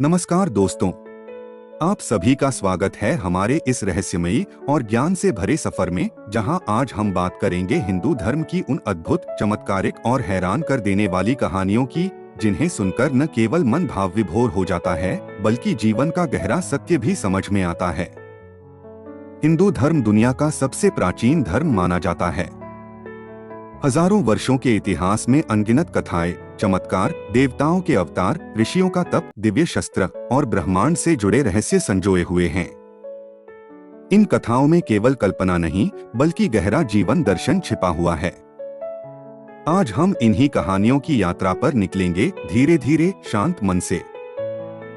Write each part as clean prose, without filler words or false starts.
नमस्कार दोस्तों, आप सभी का स्वागत है हमारे इस रहस्यमयी और ज्ञान से भरे सफर में, जहां आज हम बात करेंगे हिंदू धर्म की उन अद्भुत, चमत्कारिक और हैरान कर देने वाली कहानियों की, जिन्हें सुनकर न केवल मन भाव विभोर हो जाता है, बल्कि जीवन का गहरा सत्य भी समझ में आता है। हिंदू धर्म दुनिया का सबसे प्राचीन धर्म माना जाता है। हजारों वर्षों के इतिहास में अनगिनत कथाएं, चमत्कार, देवताओं के अवतार, ऋषियों का तप, दिव्य शस्त्र और ब्रह्मांड से जुड़े रहस्य संजोए हुए हैं। इन कथाओं में केवल कल्पना नहीं, बल्कि गहरा जीवन दर्शन छिपा हुआ है। आज हम इन्हीं कहानियों की यात्रा पर निकलेंगे, धीरे धीरे, शांत मन से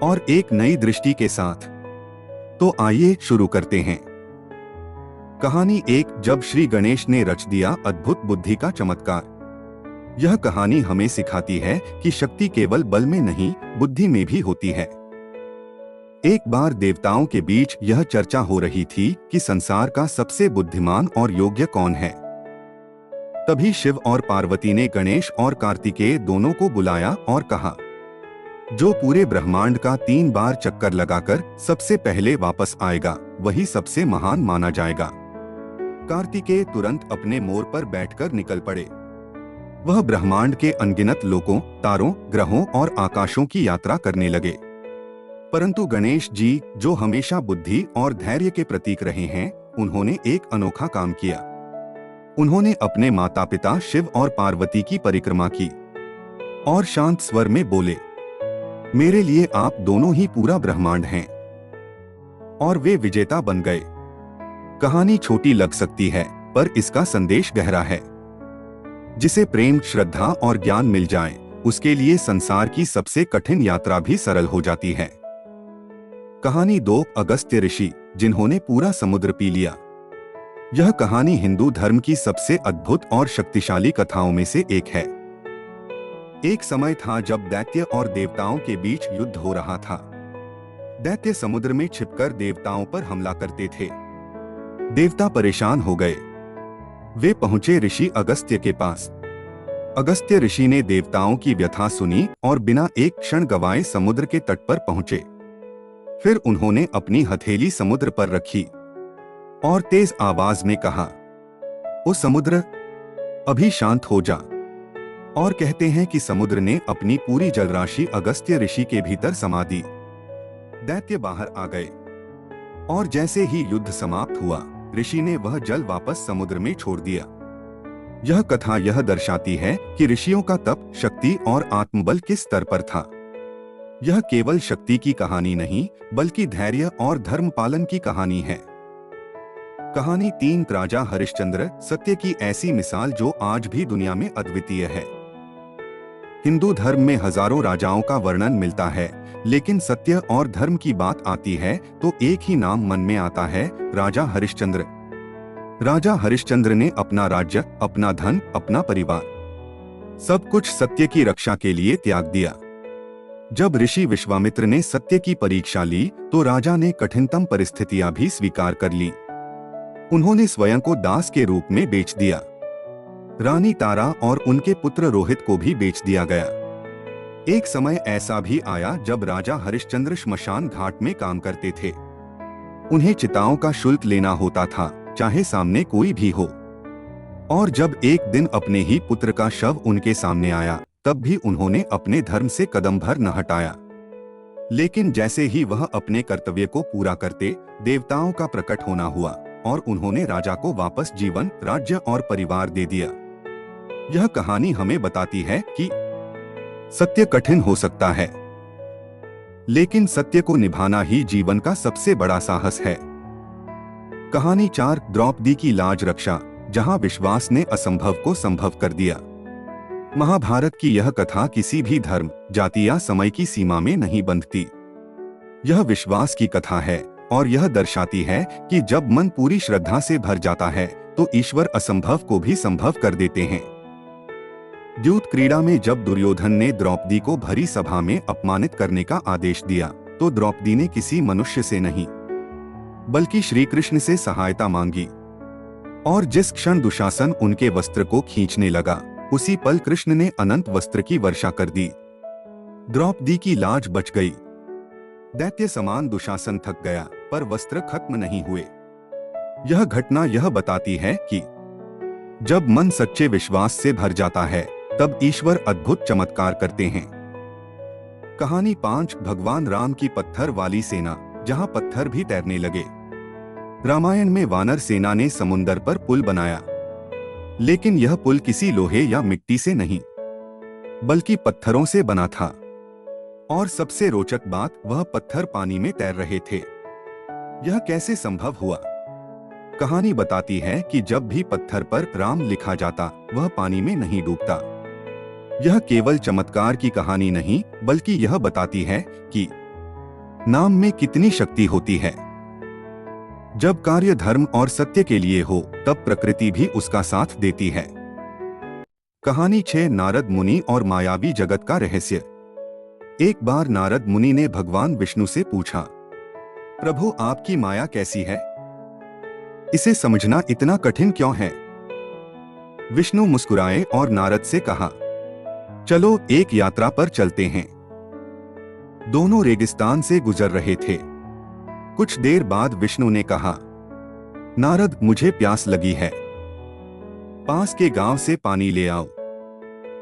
और एक नई दृष्टि के साथ। तो आइए शुरू करते हैं। कहानी 1, जब श्री गणेश ने रच दिया अद्भुत बुद्धि का चमत्कार। यह कहानी हमें सिखाती है कि शक्ति केवल बल में नहीं, बुद्धि में भी होती है। एक बार देवताओं के बीच यह चर्चा हो रही थी कि संसार का सबसे बुद्धिमान और योग्य कौन है। तभी शिव और पार्वती ने गणेश और कार्तिकेय दोनों को बुलाया और कहा, जो पूरे ब्रह्मांड का 3 बार चक्कर लगाकर सबसे पहले वापस आएगा, वही सबसे महान माना जाएगा। कार्तिकेय तुरंत अपने मोर पर बैठकर निकल पड़े। वह ब्रह्मांड के अनगिनत लोकों, तारों, ग्रहों और आकाशों की यात्रा करने लगे। परंतु गणेश जी, जो हमेशा बुद्धि और धैर्य के प्रतीक रहे हैं, उन्होंने एक अनोखा काम किया। उन्होंने अपने माता पिता शिव और पार्वती की परिक्रमा की और शांत स्वर में बोले, मेरे लिए आप दोनों ही पूरा ब्रह्मांड हैं। और वे विजेता बन गए। कहानी छोटी लग सकती है, पर इसका संदेश गहरा है। जिसे प्रेम, श्रद्धा और ज्ञान मिल जाए, उसके लिए संसार की सबसे कठिन यात्रा भी सरल हो जाती है। कहानी 2, अगस्त्य ऋषि, जिन्होंने पूरा समुद्र पी लिया। यह कहानी हिंदू धर्म की सबसे अद्भुत और शक्तिशाली कथाओं में से एक है। एक समय था जब दैत्य और देवताओं के बीच युद्ध हो रहा था। दैत्य समुद्र में छिपकर देवताओं पर हमला करते थे। देवता परेशान हो गए। वे पहुंचे ऋषि अगस्त्य के पास। अगस्त्य ऋषि ने देवताओं की व्यथा सुनी और बिना एक क्षण गवाए समुद्र के तट पर पहुंचे। फिर उन्होंने अपनी हथेली समुद्र पर रखी और तेज आवाज में कहा, ओ समुद्र, अभी शांत हो जा। और कहते हैं कि समुद्र ने अपनी पूरी जलराशि अगस्त्य ऋषि के भीतर समा दी। दैत्य बाहर आ गए और जैसे ही युद्ध समाप्त हुआ, ऋषि ने वह जल वापस समुद्र में छोड़ दिया। यह कथा यह दर्शाती है कि ऋषियों का तप, शक्ति और आत्मबल किस स्तर पर था। यह केवल शक्ति की कहानी नहीं, बल्कि धैर्य और धर्म पालन की कहानी है। कहानी 3, राजा हरिश्चंद्र, सत्य की ऐसी मिसाल जो आज भी दुनिया में अद्वितीय है। हिंदू धर्म में हजारों राजाओं का वर्णन मिलता है, लेकिन सत्य और धर्म की बात आती है तो एक ही नाम मन में आता है, राजा हरिश्चंद्र। राजा हरिश्चंद्र ने अपना राज्य, अपना धन, अपना परिवार, सब कुछ सत्य की रक्षा के लिए त्याग दिया। जब ऋषि विश्वामित्र ने सत्य की परीक्षा ली, तो राजा ने कठिनतम परिस्थितियां भी स्वीकार कर ली। उन्होंने स्वयं को दास के रूप में बेच दिया। रानी तारा और उनके पुत्र रोहित को भी बेच दिया गया। एक समय ऐसा भी आया जब राजा हरिश्चंद्र श्मशान घाट में काम करते थे। उन्हें चिताओं का शुल्क लेना होता था, चाहे सामने कोई भी हो। और जब एक दिन अपने ही पुत्र का शव उनके सामने आया, तब भी उन्होंने अपने धर्म से कदम भर न हटाया। लेकिन जैसे ही वह अपने कर्तव्य को पूरा करते, देवताओं का प्रकट होना हुआ और उन्होंने राजा को वापस जीवन, राज्य और परिवार दे दिया। यह कहानी हमें बताती है कि सत्य कठिन हो सकता है, लेकिन सत्य को निभाना ही जीवन का सबसे बड़ा साहस है। कहानी 4, द्रौपदी की लाज रक्षा, जहां विश्वास ने असंभव को संभव कर दिया। महाभारत की यह कथा किसी भी धर्म, जाति या समय की सीमा में नहीं बंधती। यह विश्वास की कथा है और यह दर्शाती है कि जब मन पूरी श्रद्धा से भर जाता है, तो ईश्वर असंभव को भी संभव कर देते हैं। द्यूत क्रीड़ा में जब दुर्योधन ने द्रौपदी को भरी सभा में अपमानित करने का आदेश दिया, तो द्रौपदी ने किसी मनुष्य से नहीं, बल्कि श्री कृष्ण से सहायता मांगी। और जिस क्षण दुशासन उनके वस्त्र को खींचने लगा, उसी पल कृष्ण ने अनंत वस्त्र की वर्षा कर दी। द्रौपदी की लाज बच गई। दैत्य समान दुशासन थक गया, पर वस्त्र खत्म नहीं हुए। यह घटना यह बताती है कि जब मन सच्चे विश्वास से भर जाता है, तब ईश्वर अद्भुत चमत्कार करते हैं। कहानी 5 भगवान राम की पत्थर वाली सेना, जहां पत्थर भी तैरने लगे। रामायण में वानर सेना ने समुंदर पर पुल बनाया, लेकिन यह पुल किसी लोहे या मिट्टी से नहीं, बल्कि पत्थरों से बना था। और सबसे रोचक बात, वह पत्थर पानी में तैर रहे थे। यह कैसे संभव हुआ? कहानी बताती है कि जब भी पत्थर पर राम लिखा जाता, वह पानी में नहीं डूबता। यह केवल चमत्कार की कहानी नहीं, बल्कि यह बताती है कि नाम में कितनी शक्ति होती है। जब कार्य धर्म और सत्य के लिए हो, तब प्रकृति भी उसका साथ देती है। कहानी 6 नारद मुनि और मायावी जगत का रहस्य। एक बार नारद मुनि ने भगवान विष्णु से पूछा, प्रभु, आपकी माया कैसी है? इसे समझना इतना कठिन क्यों है? विष्णु मुस्कुराए और नारद से कहा, चलो एक यात्रा पर चलते हैं। दोनों रेगिस्तान से गुजर रहे थे। कुछ देर बाद विष्णु ने कहा, नारद, मुझे प्यास लगी है, पास के गांव से पानी ले आओ।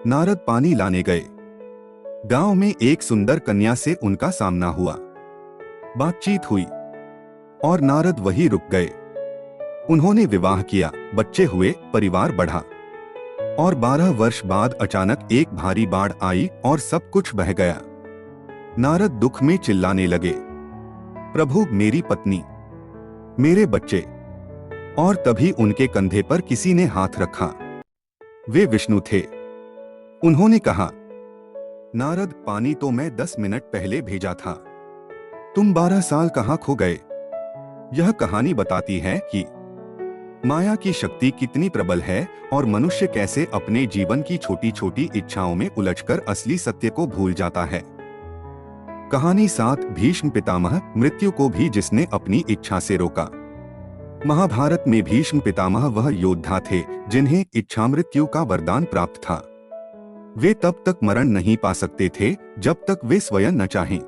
नारद पानी लाने गए। गांव में एक सुंदर कन्या से उनका सामना हुआ। बातचीत हुई और नारद वहीं रुक गए। उन्होंने विवाह किया, बच्चे हुए, परिवार बढ़ा। और 12 वर्ष बाद अचानक एक भारी बाढ़ आई और सब कुछ बह गया। नारद दुख में चिल्लाने लगे, प्रभु, मेरी पत्नी, मेरे बच्चे। और तभी उनके कंधे पर किसी ने हाथ रखा। वे विष्णु थे। उन्होंने कहा, नारद, पानी तो मैं 10 मिनट पहले भेजा था, तुम 12 साल कहां खो गए? यह कहानी बताती है कि माया की शक्ति कितनी प्रबल है और मनुष्य कैसे अपने जीवन की छोटी छोटी इच्छाओं में उलझकर असली सत्य को भूल जाता है। कहानी 7 भीष्म पितामह, मृत्यु को भी जिसने अपनी इच्छा से रोका। महाभारत में भीष्म पितामह वह योद्धा थे जिन्हें इच्छा मृत्यु का वरदान प्राप्त था। वे तब तक मरण नहीं पा सकते थे जब तक वे स्वयं न चाहें।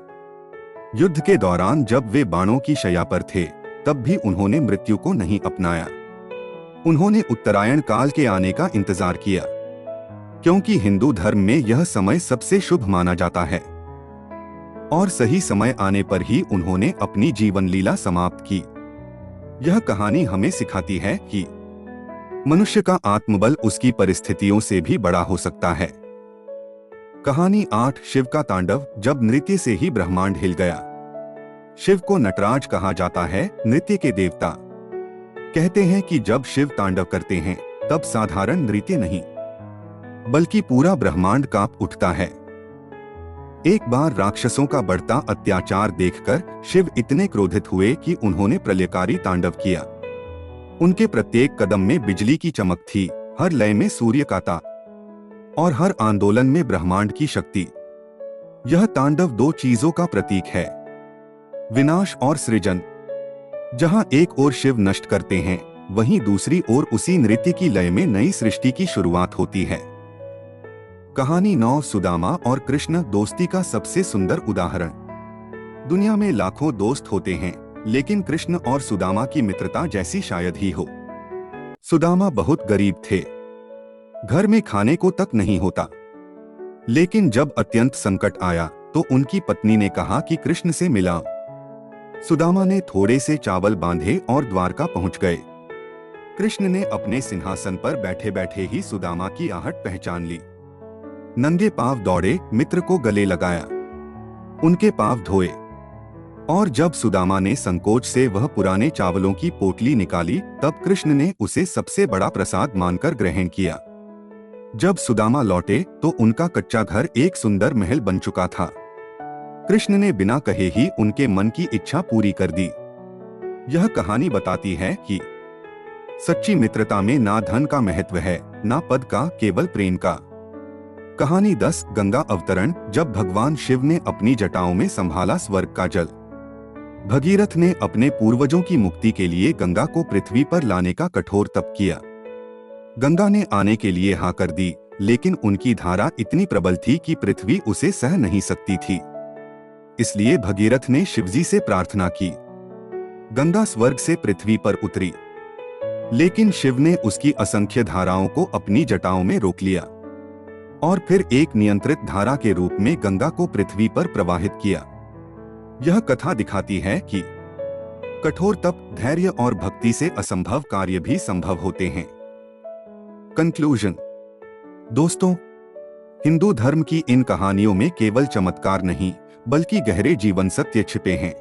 युद्ध के दौरान जब वे बाणों की शैया पर थे, तब भी उन्होंने मृत्यु को नहीं अपनाया। उन्होंने उत्तरायण काल के आने का इंतजार किया, क्योंकि हिंदू धर्म में यह समय सबसे शुभ माना जाता है। और सही समय आने पर ही उन्होंने अपनी जीवन लीला समाप्त की। यह कहानी हमें सिखाती है कि मनुष्य का आत्मबल उसकी परिस्थितियों से भी बड़ा हो सकता है। कहानी 8 शिव का तांडव, जब नृत्य से ही ब्रह्मांड हिल गया। शिव को नटराज कहा जाता है, नृत्य के देवता। कहते हैं कि जब शिव तांडव करते हैं, तब साधारण नृत्य नहीं, बल्कि पूरा ब्रह्मांड कांप उठता है। एक बार राक्षसों का बढ़ता अत्याचार देखकर शिव इतने क्रोधित हुए कि उन्होंने प्रलयकारी तांडव किया। उनके प्रत्येक कदम में बिजली की चमक थी, हर लय में सूर्य का ता, और हर आंदोलन में ब्रह्मांड की शक्ति। यह तांडव 2 चीजों का प्रतीक है, विनाश और सृजन। जहां एक ओर शिव नष्ट करते हैं, वहीं दूसरी ओर उसी नृत्य की लय में नई सृष्टि की शुरुआत होती है। कहानी 9 सुदामा और कृष्ण, दोस्ती का सबसे सुंदर उदाहरण। दुनिया में लाखों दोस्त होते हैं, लेकिन कृष्ण और सुदामा की मित्रता जैसी शायद ही हो। सुदामा बहुत गरीब थे, घर में खाने को तक नहीं होता। लेकिन जब अत्यंत संकट आया, तो उनकी पत्नी ने कहा कि कृष्ण से मिलाओ। सुदामा ने थोड़े से चावल बांधे और द्वारका पहुंच गए। कृष्ण ने अपने सिंहासन पर बैठे बैठे ही सुदामा की आहट पहचान ली। नंगे पांव दौड़े, मित्र को गले लगाया, उनके पांव धोए। और जब सुदामा ने संकोच से वह पुराने चावलों की पोटली निकाली, तब कृष्ण ने उसे सबसे बड़ा प्रसाद मानकर ग्रहण किया। जब सुदामा लौटे, तो उनका कच्चा घर एक सुंदर महल बन चुका था। कृष्ण ने बिना कहे ही उनके मन की इच्छा पूरी कर दी। यह कहानी बताती है कि सच्ची मित्रता में ना धन का महत्व है, ना पद का, केवल प्रेम का। कहानी 10 गंगा अवतरण, जब भगवान शिव ने अपनी जटाओं में संभाला स्वर्ग का जल। भगीरथ ने अपने पूर्वजों की मुक्ति के लिए गंगा को पृथ्वी पर लाने का कठोर तप किया। गंगा ने आने के लिए हाँ कर दी, लेकिन उनकी धारा इतनी प्रबल थी कि पृथ्वी उसे सह नहीं सकती थी। इसलिए भगीरथ ने शिवजी से प्रार्थना की। गंगा स्वर्ग से पृथ्वी पर उतरी, लेकिन शिव ने उसकी असंख्य धाराओं को अपनी जटाओं में रोक लिया और फिर एक नियंत्रित धारा के रूप में गंगा को पृथ्वी पर प्रवाहित किया। यह कथा दिखाती है कि कठोर तप, धैर्य और भक्ति से असंभव कार्य भी संभव होते हैं। कंक्लूजन। दोस्तों, हिंदू धर्म की इन कहानियों में केवल चमत्कार नहीं, बल्कि गहरे जीवन सत्य छिपे हैं।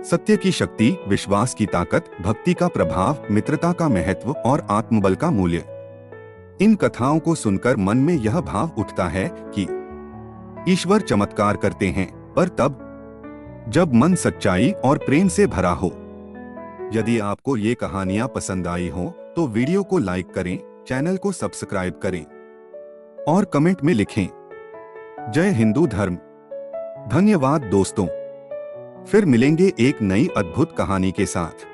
सत्य की शक्ति, विश्वास की ताकत, भक्ति का प्रभाव, मित्रता का महत्व और आत्मबल का मूल्य। इन कथाओं को सुनकर मन में यह भाव उठता है कि ईश्वर चमत्कार करते हैं, पर तब जब मन सच्चाई और प्रेम से भरा हो। यदि आपको ये कहानियां पसंद आई हो तो वीडियो को लाइक करें, चैनल को सब्सक्राइब करें और कमेंट में लिखें जय हिंदू धर्म। धन्यवाद दोस्तों। फिर मिलेंगे एक नई अद्भुत कहानी के साथ।